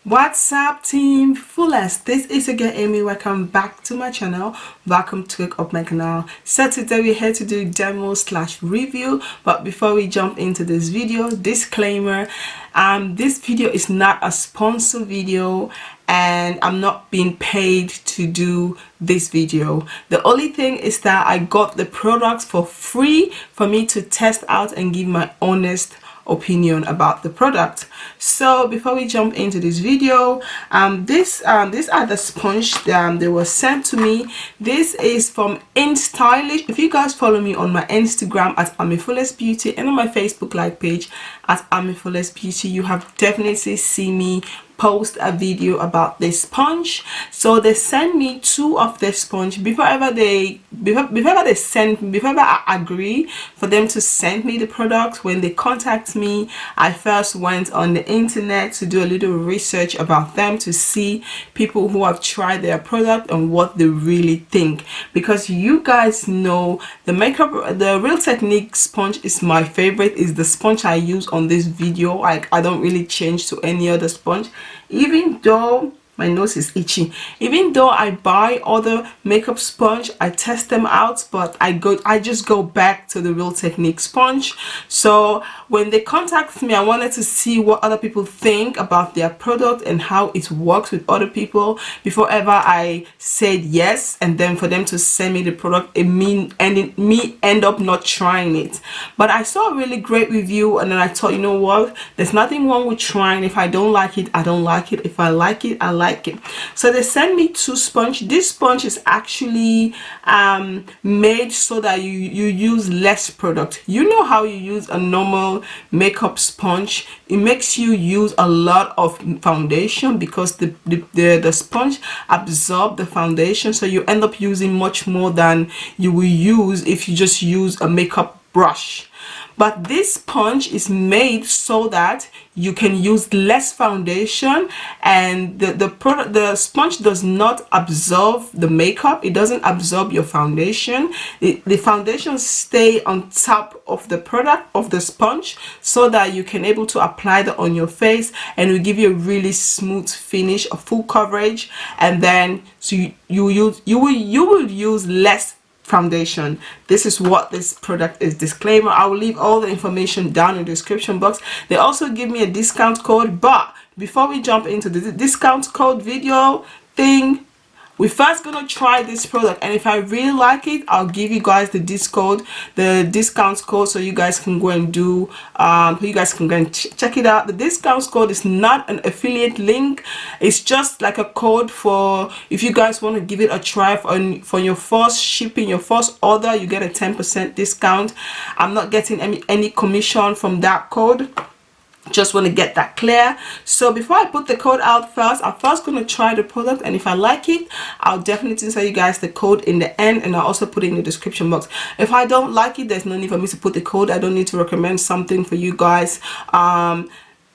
What's up, team Fullest? This is again Amy. Welcome back to my channel. Welcome to up my canal. So today we're here to do demo / review, but before we jump into this video, disclaimer, this video is not a sponsor video and I'm not being paid to do this video. The only thing is that I got the products for free for me to test out and give my honest opinion about the product. So before we jump into this video, these are the sponge they were sent to me. This is from instylish. If you guys follow me on my Instagram at AmifullestBeauty and on my Facebook like page at AmifullestBeauty, you have definitely seen me post a video about this sponge. So they sent me 2 of the sponge before I agree for them to send me the product. When they contact me, I first went on the internet to do a little research about them, to see people who have tried their product and what they really think, because you guys know the Real Technique sponge is my favorite. Is the sponge I use on this video. Like, I don't really change to any other sponge, even though my nose is itchy. Even though I buy other makeup sponge, I test them out, but I just go back to the Real Technique sponge. So when they contact me, I wanted to see what other people think about their product and how it works with other people before ever I said yes, and then for them to send me the product, me end up not trying it. But I saw a really great review, and then I thought, you know what, there's nothing wrong with trying. If I don't like it, I don't like it. If I like it, I like it. So they sent me 2 sponge. This sponge is actually made so that you use less product. You know how you use a normal makeup sponge, it makes you use a lot of foundation because the sponge absorbs the foundation, so you end up using much more than you will use if you just use a makeup brush. But this sponge is made so that you can use less foundation, and the sponge does not absorb the makeup. It doesn't absorb your foundation. The foundation stay on top of the product of the sponge, so that you can able to apply that on your face, and it will give you a really smooth finish, a full coverage. And then so you will use less foundation. This is what this product is. Disclaimer, I will leave all the information down in the description box. They also give me a discount code, but before we jump into the discount code video thing, we're first gonna try this product, and if I really like it, I'll give you guys the discount code, so you guys can go and do you guys can go and check it out. The discount code is not an affiliate link, it's just like a code for if you guys want to give it a try for your first shipping, your first order. You get a 10% discount. I'm not getting any commission from that code. Just want to get that clear. So before I put the code out first, I'm first going to try the product, and if I like it, I'll definitely tell you guys the code in the end, and I'll also put it in the description box. If I don't like it, there's no need for me to put the code. I don't need to recommend something for you guys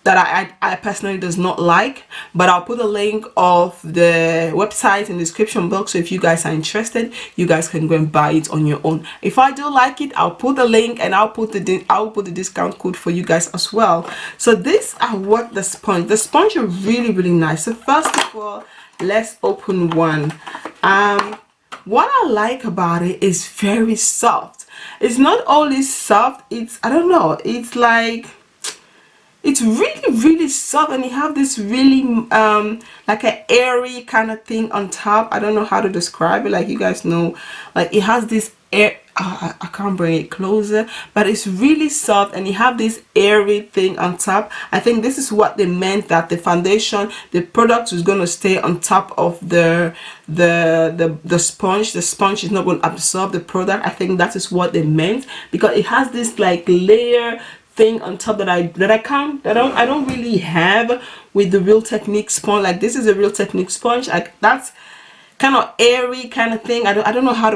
that I personally does not like, but I'll put a link of the website in the description box, so if you guys are interested, you guys can go and buy it on your own. If I do like it, I'll put the link, and I'll put the discount code for you guys as well. So these are what the sponge are really nice. So first of all, let's open one. What I like about it is very soft. It's not only soft, it's, I don't know, it's like, it's really soft, and you have this really like an airy kind of thing on top. I don't know how to describe it. Like, you guys know, like, it has this air. I can't bring it closer, but it's really soft, and you have this airy thing on top. I think this is what they meant, that the foundation, the product is going to stay on top of the sponge. The sponge is not going to absorb the product. I think that is what they meant, because it has this like layer thing on top that I don't really have with the Real Technique sponge. Like, this is a Real Technique sponge. Like, that's kind of airy kind of thing. I don't know how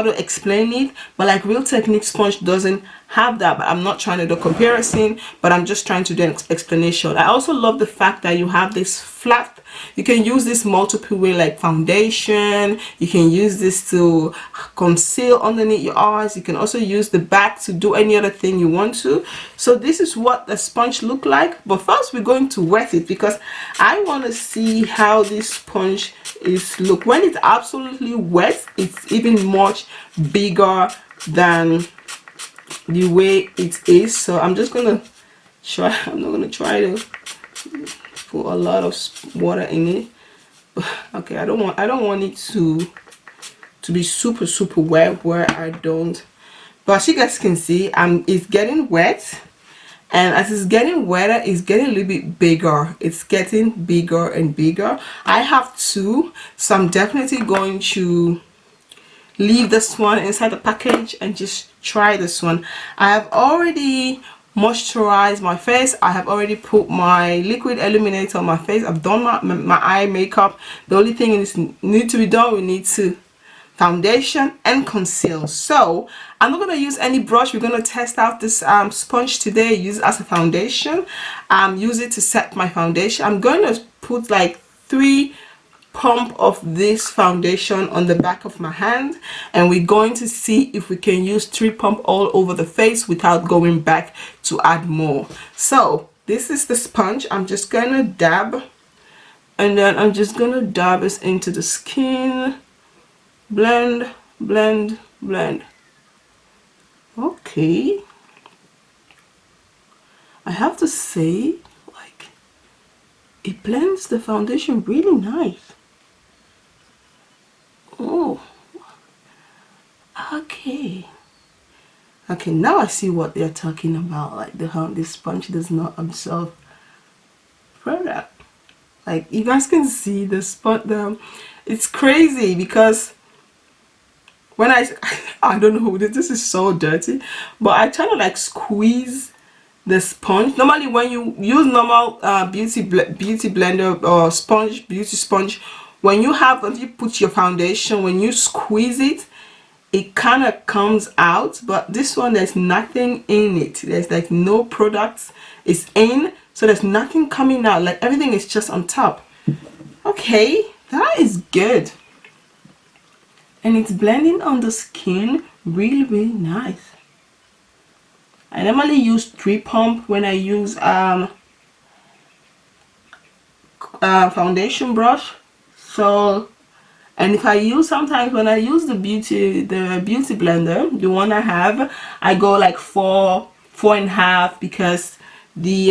to explain it, but like Real Technique sponge doesn't have that. But I'm not trying to do comparison, but I'm just trying to do an explanation. I also love the fact that you have this flat. You can use this multiple way, like foundation. You can use this to conceal underneath your eyes. You can also use the back to do any other thing you want to. So this is what the sponge look like. But first we're going to wet it, because I want to see how this sponge is look. When it's absolutely wet, it's even much bigger than the way it is. So I'm just gonna try. I'm not gonna try to put a lot of water in it. Okay, I don't want it to be super wet where I don't. But as you guys can see, it's getting wet, and as it's getting wetter, it's getting a little bit bigger. It's getting bigger and bigger. I have two, so I'm definitely going to leave this one inside the package and just try this one. I have already moisturized my face. I have already put my liquid illuminator on my face. I've done my eye makeup. The only thing is need to be done, we need to foundation and conceal. So I'm not going to use any brush. We're going to test out this sponge today, use it as a foundation, use it to set my foundation. I'm going to put like 3 pump of this foundation on the back of my hand, and we're going to see if we can use 3 pump all over the face without going back to add more. So this is the sponge. I'm just gonna dab, and then I'm just gonna dab it into the skin. Blend, blend, blend. Okay, I have to say, like, it blends the foundation really nice. Oh, okay. Okay, now I see what they're talking about, like how this sponge does not absorb product. Like, you guys can see the spot there. It's crazy because when I don't know, this is so dirty, but I try to like squeeze the sponge. Normally when you use normal beauty blender or beauty sponge, when you put your foundation, when you squeeze it, it kind of comes out. But this one, there's nothing in it. There's like no products is in, so there's nothing coming out. Like everything is just on top. Okay, that is good. And it's blending on the skin really nice. I normally use 3 pump when I use foundation brush. So, and if I use, sometimes when I use the beauty blender, the one I have, I go like 4.5, because the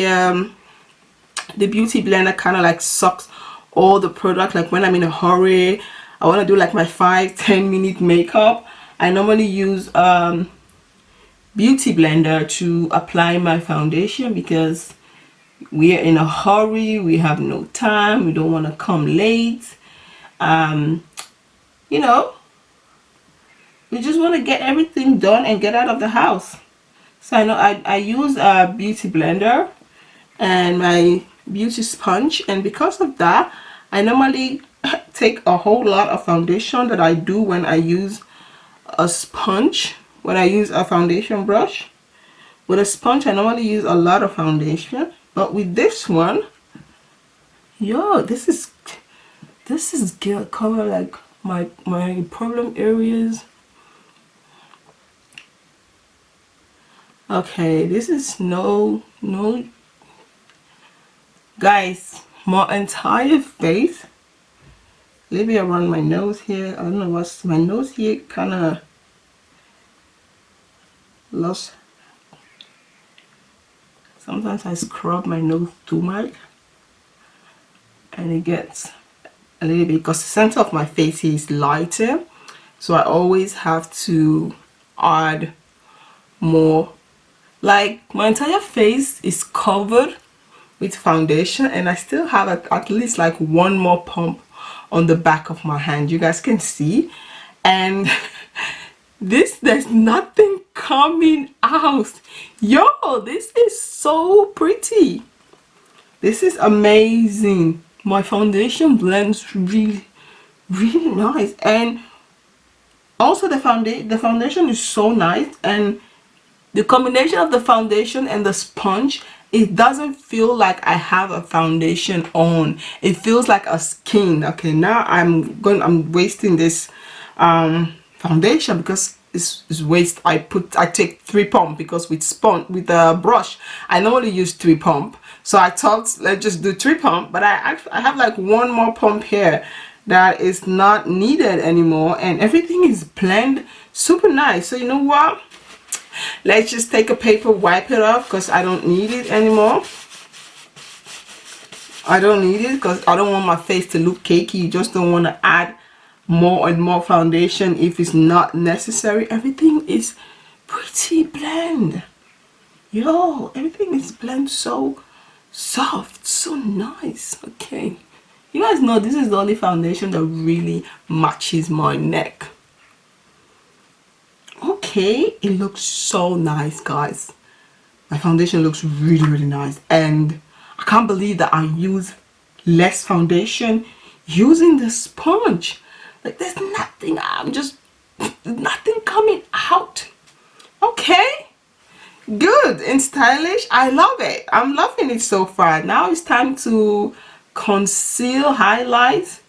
beauty blender kind of like sucks all the product. Like when I'm in a hurry, I want to do like my 5-10 minute makeup, I normally use beauty blender to apply my foundation, because we are in a hurry, we have no time, we don't want to come late, you know, we just want to get everything done and get out of the house. So I know I use a beauty blender and my beauty sponge, and because of that, I normally take a whole lot of foundation that I do when I use a sponge. When I use a foundation brush, with a sponge I normally use a lot of foundation, but with this one, yo, this is good. Cover like my problem areas. Okay, this is no guys, my entire face, maybe around my nose here. I don't know what's my nose here, kind of lost. Sometimes I scrub my nose too much and it gets a little bit, because the center of my face here is lighter, so I always have to add more. Like my entire face is covered with foundation, and I still have at least like 1 more pump on the back of my hand. You guys can see, and there's nothing coming out. Yo, this is so pretty. This is amazing. My foundation blends really really nice. And also the foundation is so nice, and the combination of the foundation and the sponge, it doesn't feel like I have a foundation on. It feels like a skin. Okay, now I'm wasting this foundation because it's waste. I take 3 pump because with a brush I normally use 3 pump. So I thought let's just do 3 pump, but I have like 1 more pump here that is not needed anymore, and everything is blend super nice. So you know what? Let's just take a paper, wipe it off because I don't need it anymore. I don't need it because I don't want my face to look cakey. You just don't want to add more and more foundation if it's not necessary. Everything is pretty blend. Yo, everything is blend so soft, so nice. Okay. You guys know this is the only foundation that really matches my neck. Okay, it looks so nice, guys. My foundation looks really nice, and I can't believe that I use less foundation using the sponge. Like there's nothing, nothing coming out. Okay, good and stylish. I love it. I'm loving it so far. Now it's time to conceal, highlight.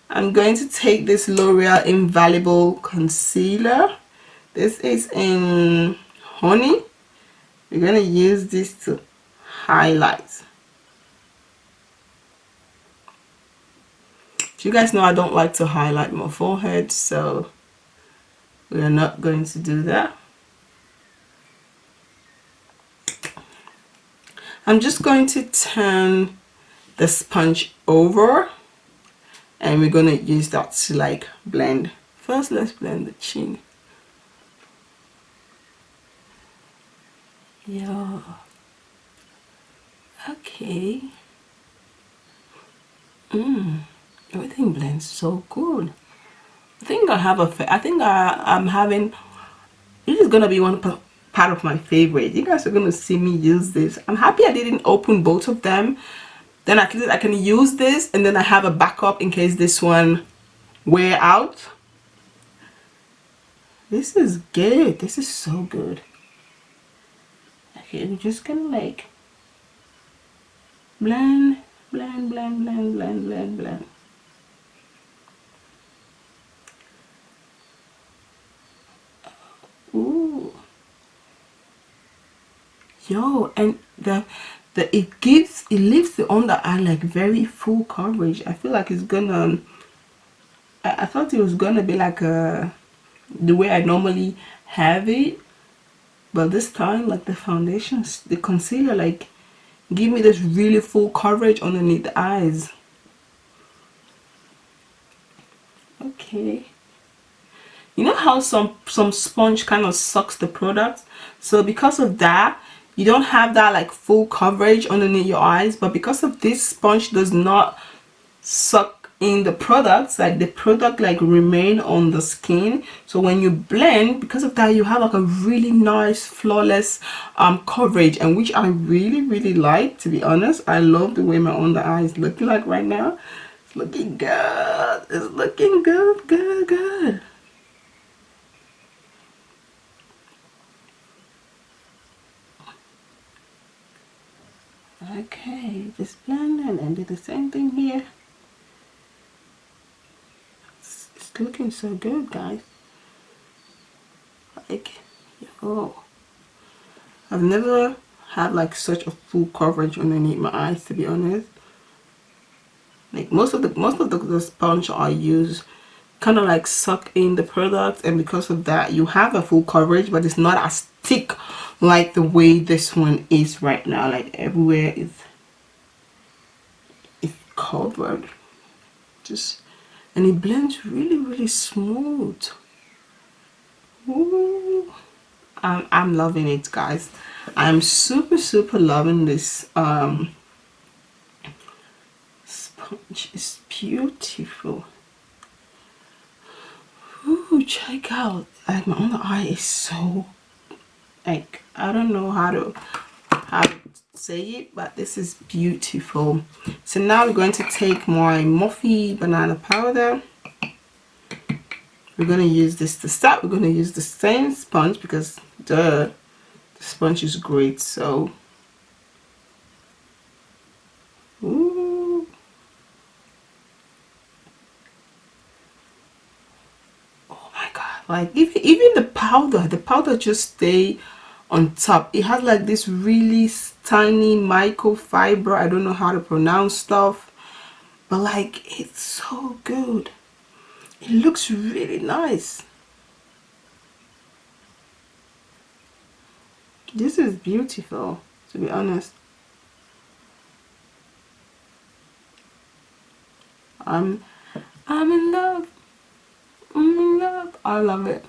I'm going to take this L'Oreal Invaluable Concealer. This is in Honey. We're going to use this to highlight. You guys know I don't like to highlight my forehead, so we are not going to do that. I'm just going to turn the sponge over, and we're going to use that to like blend. First, let's blend the chin. Yeah. Okay. Everything blends so good. I think I'm having, this is gonna be part of my favorite. You guys are gonna see me use this. I'm happy I didn't open both of them. Then at least I can use this, and then I have a backup in case this one wear out. This is good. This is so good. Okay, we're just gonna like blend. Ooh. Yo, and it leaves the under eye like very full coverage. I feel like it's gonna, I thought it was gonna be like the way I normally have it, but this time like the foundations, the concealer like give me this really full coverage underneath the eyes. Okay. You know how some sponge kind of sucks the product, so because of that you don't have that like full coverage underneath your eyes, but because of this sponge does not suck in the products, like the product like remain on the skin, so when you blend, because of that you have like a really nice flawless coverage, and which I really like, to be honest. I love the way my under eye is looking like right now. It's looking good. It's looking good. Okay, just blend and do the same thing here. It's looking so good, guys. Like, yo, I've never had like such a full coverage underneath my eyes, to be honest. Like most of the sponge I use kind of like suck in the product, and because of that you have a full coverage, but it's not as thick like the way this one is right now. Like everywhere is covered, just, and it blends really smooth. Ooh. I'm loving it, guys. I'm super loving this sponge. It's beautiful. Ooh, check out, like my under eye is so, like, I don't know how to say it, but this is beautiful. So now we're going to take my Morphe banana powder, we're going to use this to start. We're going to use the same sponge because the sponge is great. So ooh. Oh my god, like even the powder just stay on top. It has like this really tiny microfiber. I don't know how to pronounce stuff, but like it's so good. It looks really nice. This is beautiful, to be honest. I'm I'm in love. I'm in love. I love it.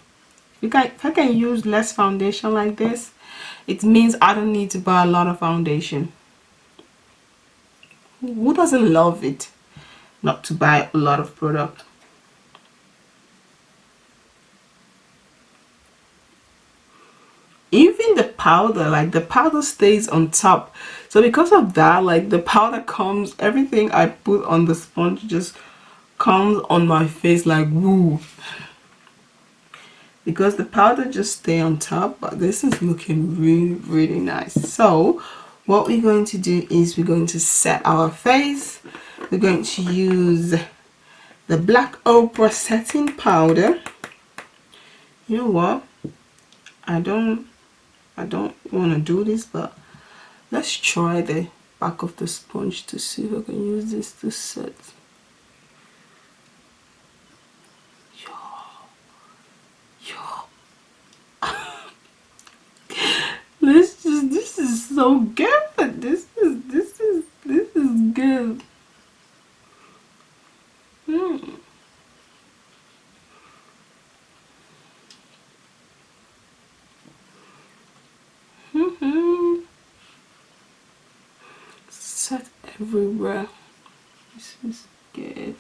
If I can use less foundation like this, it means I don't need to buy a lot of foundation. Who doesn't love it not to buy a lot of product? Even the powder, like the powder stays on top, so because of that, like the powder comes, everything I put on the sponge just comes on my face like woo, because the powder just stay on top. But this is looking really nice. So what we're going to do is we're going to set our face. We're going to use the black ochre setting powder. You know what, I don't want to do this, but let's try the back of the sponge to see if I can use this to set. This is so good. This is good. Set everywhere. This is good.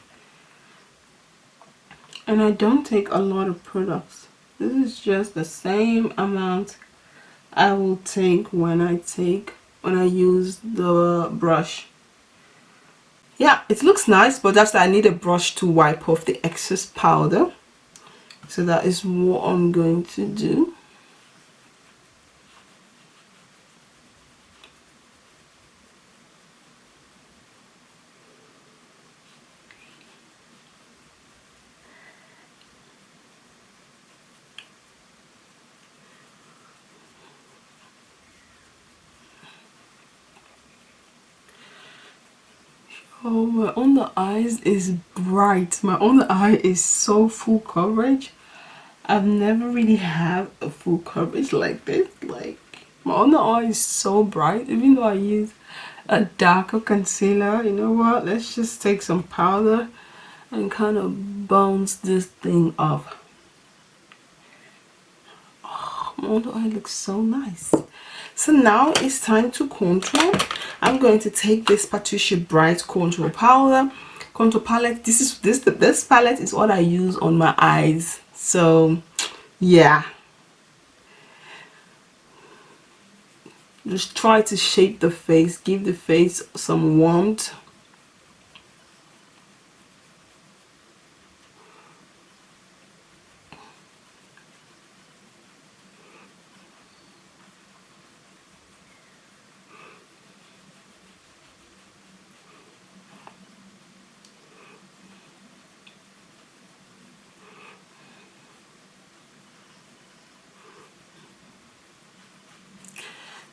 And I don't take a lot of products. This is just the same amount I will take when I use the brush. Yeah, it looks nice, but that's I need a brush to wipe off the excess powder. So that is what I'm going to do. Oh, my under eyes is bright. My under eye is so full coverage. I've never really had a full coverage like this. Like my under eye is so bright, even though I use a darker concealer. You know what? Let's just take some powder and kind of bounce this thing off. Oh, my under eye looks so nice. So now it's time to contour. I'm going to take this Patricia Bright contour powder, contour palette. This palette is what I use on my eyes. So yeah, just try to shape the face, give the face some warmth.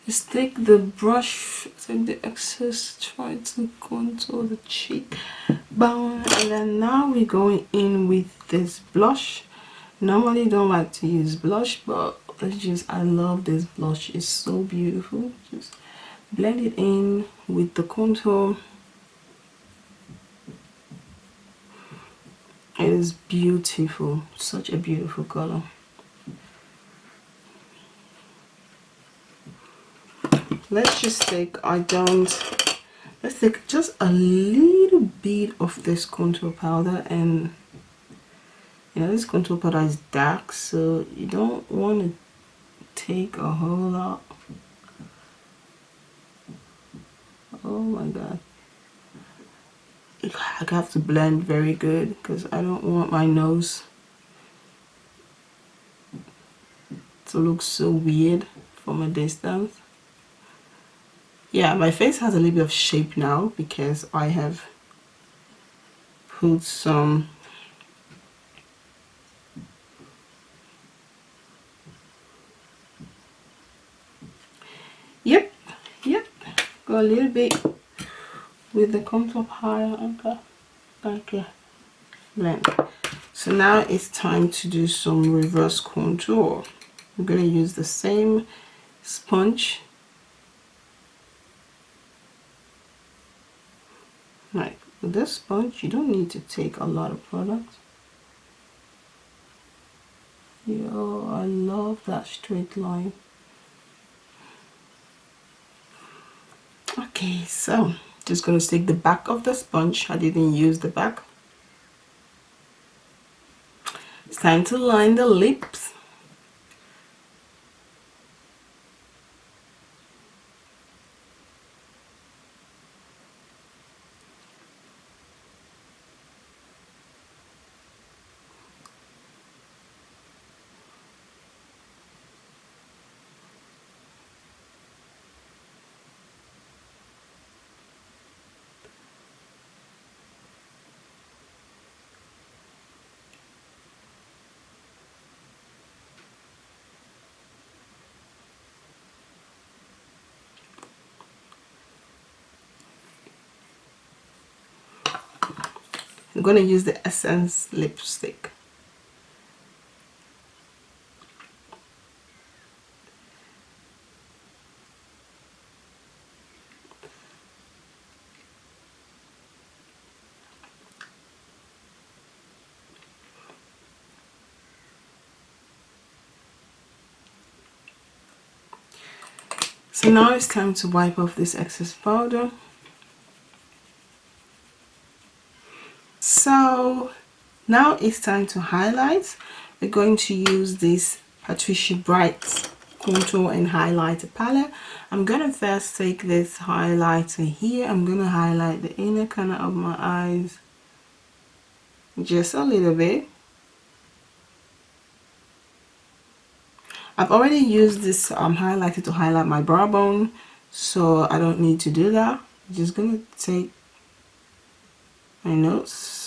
Just take the brush, take the excess, try to contour the cheek bone, and then now we're going in with this blush. Normally don't like to use blush, but I love this blush. It's so beautiful. Just blend it in with the contour. It is beautiful, such a beautiful color. Let's just take, let's take just a little bit of this contour powder, and you know this contour powder is dark, so you don't want to take a whole lot. Oh my god, I have to blend very good because I don't want my nose to look so weird from a distance. Yeah, my face has a little bit of shape now because I have put some yep, go a little bit with the contour higher. Okay, blend. So now it's time to do some reverse contour. I'm going to use the same sponge. Like with this sponge, you don't need to take a lot of product. Yo, I love that straight line. Okay, so just going to take the back of the sponge. I didn't use the back. It's time to line the lips. I'm going to use the Essence lipstick. So now it's time to wipe off this excess powder. So now it's time to highlight. We're going to use this Patricia Bright contour and highlighter palette. I'm gonna first take this highlighter here. I'm gonna highlight the inner corner of my eyes just a little bit. I've already used this highlighter to highlight my brow bone, so I don't need to do that. I'm just gonna take my nose.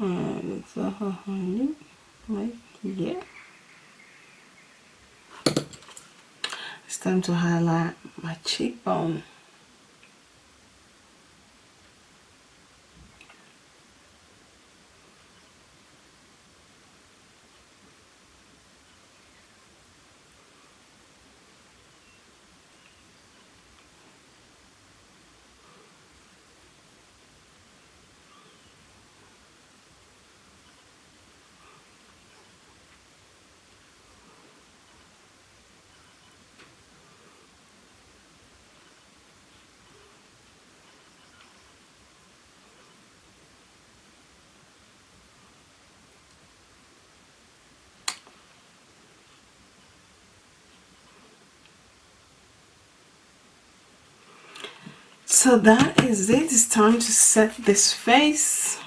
And it's right here. It's time to highlight my cheekbone. So that is it. It's time to set this face.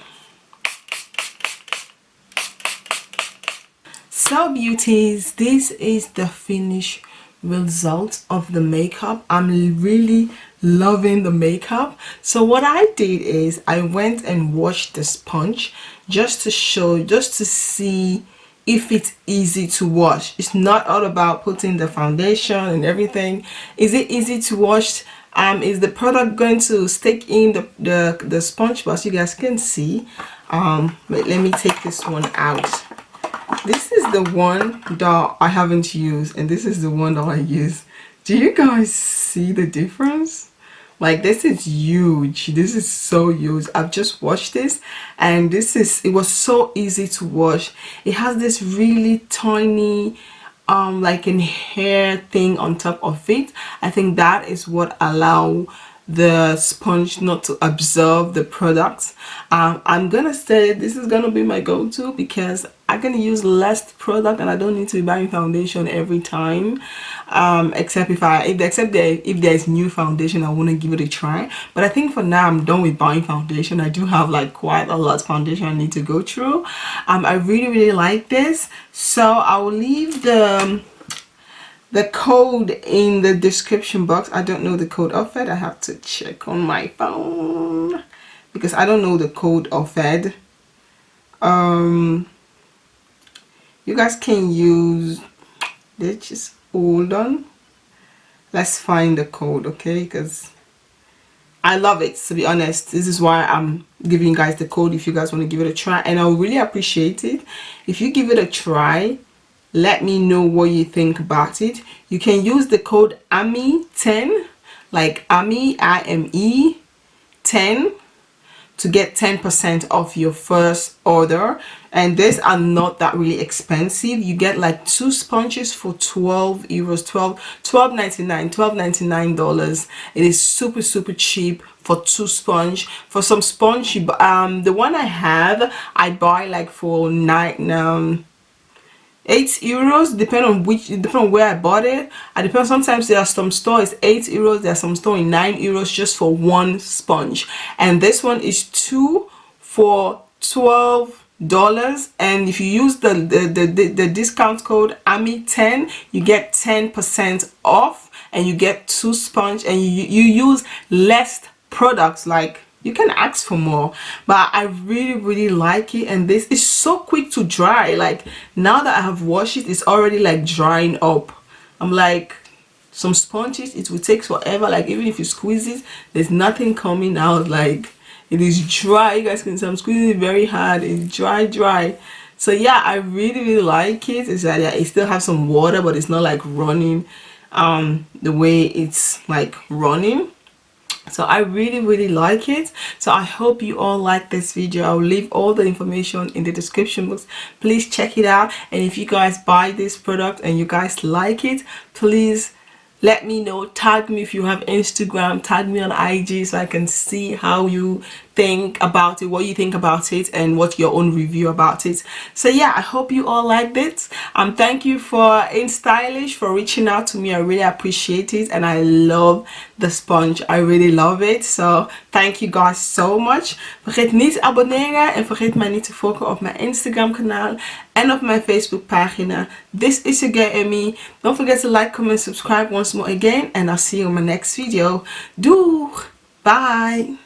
So beauties, this is the finished result of the makeup. I'm really loving the makeup. So what I did is I went and washed the sponge just to see if it's easy to wash. It's not all about putting the foundation and everything. Is it easy to wash? Is the product going to stick in the sponge? But as you guys can see, but let me take this one out. This is the one that I haven't used, and this is the one that I use. Do you guys see the difference? Like, this is huge. This is so huge. I've just washed this, and it was so easy to wash. It has this really tiny like a hair thing on top of it. I think that is what allow the sponge not to absorb the products. I'm gonna say this is gonna be my go-to because I'm gonna use less product and I don't need to be buying foundation every time, except if there's new foundation I want to give it a try. But I think for now I'm done with buying foundation. I do have like quite a lot of foundation I need to go through. I really like this, so I will leave the code in the description box. I don't know the code of it. I have to check on my phone because I don't know the code of it. You guys can use, let's just hold on, let's find the code, okay? Because I love it, to be honest. This is why I'm giving you guys the code if you guys want to give it a try, and I would really appreciate it if you give it a try. Let me know what you think about it. You can use the code AMI10, like AMI, IME 10, to get 10% off your first order. And these are not that really expensive. You get like 2 sponges for 12 euros, $12.99. It is super cheap for 2 sponge. For some sponge, the one I have, I buy like for 8 euros, depending on where I bought it. Sometimes there are some stores 8 euros, there are some stores 9 euros just for 1 sponge, and this one is 2 for $12. And if you use the discount code AMI10, you get 10% off, and you get 2 sponge, and you use less products. Like, you can ask for more, but I really like it. And this is so quick to dry. Like, now that I have washed it, it's already like drying up. I'm like, some sponges, it will take forever. Like, even if you squeeze it, there's nothing coming out. Like, it is dry. You guys can see I'm squeezing it very hard. It's dry. So yeah, I really like it. It's that it still has some water, but it's not like running the way it's like running. So I really like it. So I hope you all like this video. I'll leave all the information in the description box. Please check it out, and if you guys buy this product and you guys like it, please let me know. Tag me if you have Instagram, tag me on IG so I can see how you think about it, what you think about it, and what your own review about it. So yeah, I hope you all liked it. Thank you for instylish for reaching out to me. I really appreciate it, and I love the sponge. I really love it. So thank you guys so much. Vergeet niet te abonneren en vergeet mij niet te volgen op mijn Instagram kanaal en op mijn Facebook pagina. This is your girl Emmy. Don't forget to like, comment, subscribe once more again, and I'll see you in my next video. Doeg! Bye!